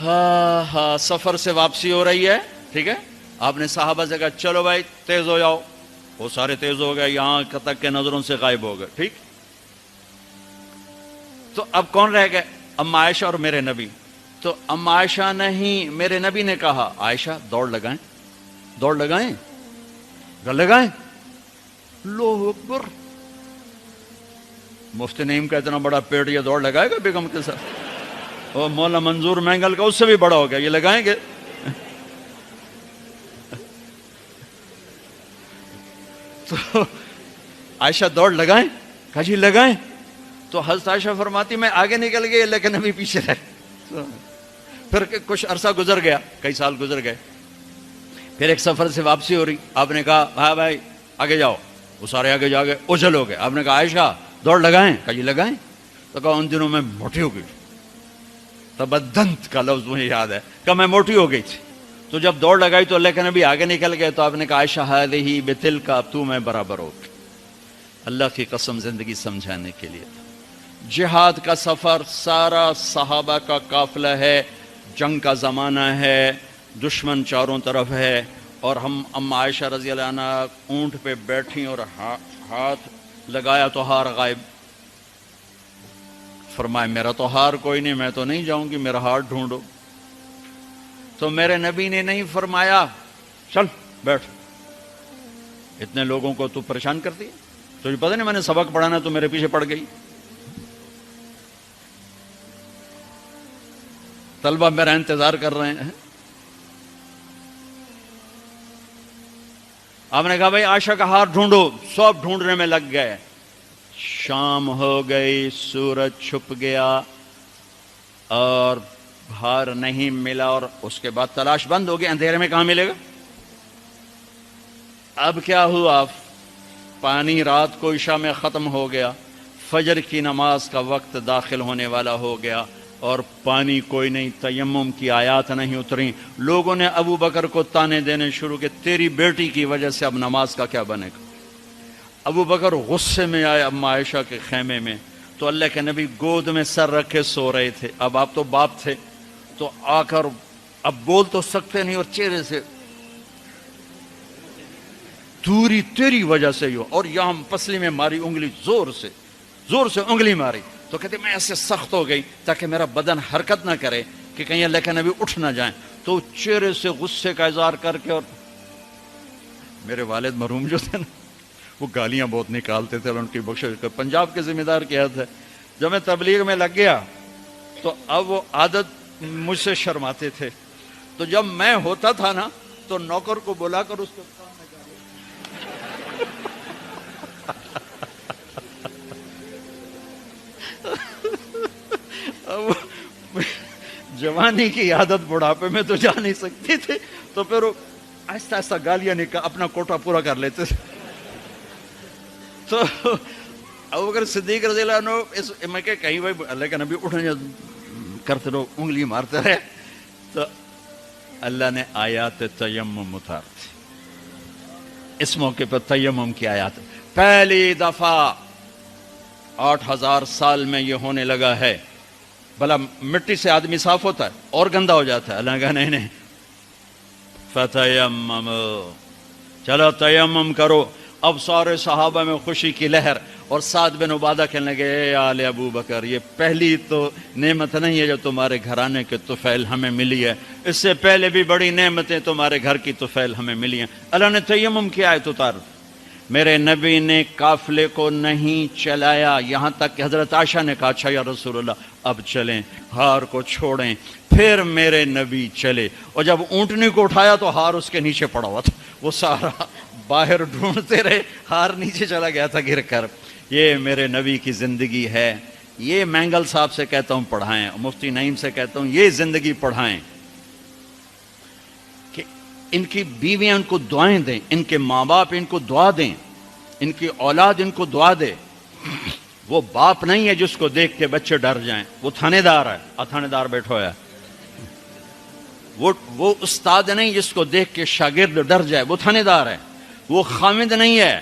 ہاں ہاں سفر سے واپسی ہو رہی ہے، ٹھیک ہے، آپ نے صحابہ سے کہا چلو بھائی تیز ہو جاؤ، وہ سارے تیز ہو گئے، یہاں تک کے نظروں سے غائب ہو گئے، ٹھیک۔ تو اب کون رہ گئے؟ اما عائشہ اور میرے نبی۔ تو اما عائشہ نہیں، میرے نبی نے کہا عائشہ دوڑ لگائیں، دوڑ لگائیں، لگائیں۔ اللہ اکبر، مفتی نعیم کا اتنا بڑا پیٹ، یہ دوڑ لگائے گا بیگم کے ساتھ؟ اور مولانا منظور مینگل کا اس سے بھی بڑا ہو گیا، یہ لگائیں گے؟ تو عائشہ دوڑ لگائیں، کہا جی لگائیں۔ تو حضرت عائشہ فرماتی میں آگے نکل گئی لیکن ابھی پیچھے رہ۔ پھر کچھ عرصہ گزر گیا، کئی سال گزر گئے، پھر ایک سفر سے واپسی ہو رہی، آپ نے کہا ہاں بھائی آگے جاؤ، وہ سارے آگے جا گئے، اجل ہو گئے۔ آپ نے کہا عائشہ دوڑ لگائیں، کہا جی لگائیں۔ تو کہا ان دنوں میں موٹی ہو گئی، تبدنت کا لفظ مجھے یاد ہے، کہ میں موٹی ہو گئی تھی۔ تو جب دوڑ لگائی تو اللہ کے نبی آگے نکل گئے، تو آپ نے کہا عائشہ ہذہ بتلک، اب تو میں برابر ہو۔ اللہ کی قسم زندگی سمجھانے کے لیے تھا۔ جہاد کا سفر سارا صحابہ کا قافلہ ہے، جنگ کا زمانہ ہے، دشمن چاروں طرف ہے، اور ہم اما عائشہ رضی اللہ عنہ اونٹ پہ بیٹھی اور ہاتھ لگایا تو ہار غائب۔ فرمایا میرا تو ہار کوئی نہیں، میں تو نہیں جاؤں گی، میرا ہار ڈھونڈو۔ تو میرے نبی نے نہیں فرمایا چل بیٹھ، اتنے لوگوں کو تو پریشان کرتی ہے، تجھے پتہ نہیں میں نے سبق پڑھانا تو میرے پیچھے پڑ گئی، طلبہ میرا انتظار کر رہے ہیں۔ آپ نے کہا بھائی عائشہ کا ہار ڈھونڈو، سب ڈھونڈنے میں لگ گئے۔ شام ہو گئی، سورج چھپ گیا اور ہار نہیں ملا، اور اس کے بعد تلاش بند ہو گئی، اندھیرے میں کہاں ملے گا؟ اب کیا ہوا؟ پانی رات کو عشاء میں ختم ہو گیا، فجر کی نماز کا وقت داخل ہونے والا ہو گیا، اور پانی کوئی نہیں، تیمم کی آیات نہیں اتری۔ لوگوں نے ابو بکر کو تانے دینے شروع کہ تیری بیٹی کی وجہ سے اب نماز کا کیا بنے گا؟ ابو بکر غصے میں آئے اما عائشہ کے خیمے میں، تو اللہ کے نبی گود میں سر رکھے سو رہے تھے۔ اب آپ تو باپ تھے، تو آ کر اب بول تو سکتے نہیں، اور چہرے سے دوری تیری وجہ سے ہو، اور یہاں پسلی میں ماری انگلی، زور سے انگلی ماری۔ تو کہتے میں ایسے سخت ہو گئی تاکہ میرا بدن حرکت نہ کرے کہ کہیں اللہ کے نبی اٹھ نہ جائیں۔ تو چہرے سے غصے کا اظہار کر کے، اور میرے والد مرحوم جو تھے نا، وہ گالیاں بہت نکالتے تھے، اور ان کی بخشش پنجاب کے ذمہ دار کیا تھا۔ جب میں تبلیغ میں لگ گیا تو اب وہ عادت مجھ سے شرماتے تھے، تو جب میں ہوتا تھا نا تو نوکر کو بلا کر اس کو جوانی کی عادت بڑھاپے میں تو جا نہیں سکتی تھی، تو پھر وہ آہستہ آہستہ گالیاں نکال اپنا کوٹا پورا کر لیتے تھے۔ تو ابوبکر صدیق رضی اللہ عنہ میں کہ کہیں بھائی اللہ کا نبی اٹھنے کرتے رہو، انگلی مارتے رہے، تو اللہ نے آیات تیمم اتار دی۔ اس موقع پر تیمم کی آیات پہلی دفعہ 8000 سال میں یہ ہونے لگا ہے۔ بھلا مٹی سے آدمی صاف ہوتا ہے اور گندا ہو جاتا ہے؟ اللہ نے کہا نہیں نہیں، فتیمم، چلو تیمم کرو۔ اب سارے صحابہ میں خوشی کی لہر، اور سعد بن عبادہ کہنے لگے اے آل ابو بکر، یہ پہلی تو نعمت نہیں ہے جو تمہارے گھرانے کے طفیل ہمیں ملی ہے، اس سے پہلے بھی بڑی نعمتیں تمہارے گھر کی طفیل ہمیں ملی ہیں۔ اللہ نے تیمم کی آیت اتار۔ میرے نبی نے قافلے کو نہیں چلایا، یہاں تک کہ حضرت عائشہ نے کہا اچھا یا رسول اللہ اب چلیں، ہار کو چھوڑیں۔ پھر میرے نبی چلے، اور جب اونٹنی کو اٹھایا تو ہار اس کے نیچے پڑا ہوا تھا، وہ سارا باہر ڈھونڈتے رہے، ہار نیچے چلا گیا تھا گر کر۔ یہ میرے نبی کی زندگی ہے، یہ مینگل صاحب سے کہتا ہوں پڑھائیں، مفتی نعیم سے کہتا ہوں یہ زندگی پڑھائیں، کہ ان کی بیویاں ان کو دعائیں دیں، ان کے ماں باپ ان کو دعا دیں، ان کی اولاد ان کو دعا دے۔ وہ باپ نہیں ہے جس کو دیکھ کے بچے ڈر جائیں، وہ تھانے دار ہے، تھانے دار بیٹھو ہے۔ وہ استاد نہیں جس کو دیکھ کے شاگرد ڈر جائے، وہ تھانے دار ہے۔ وہ خامد نہیں ہے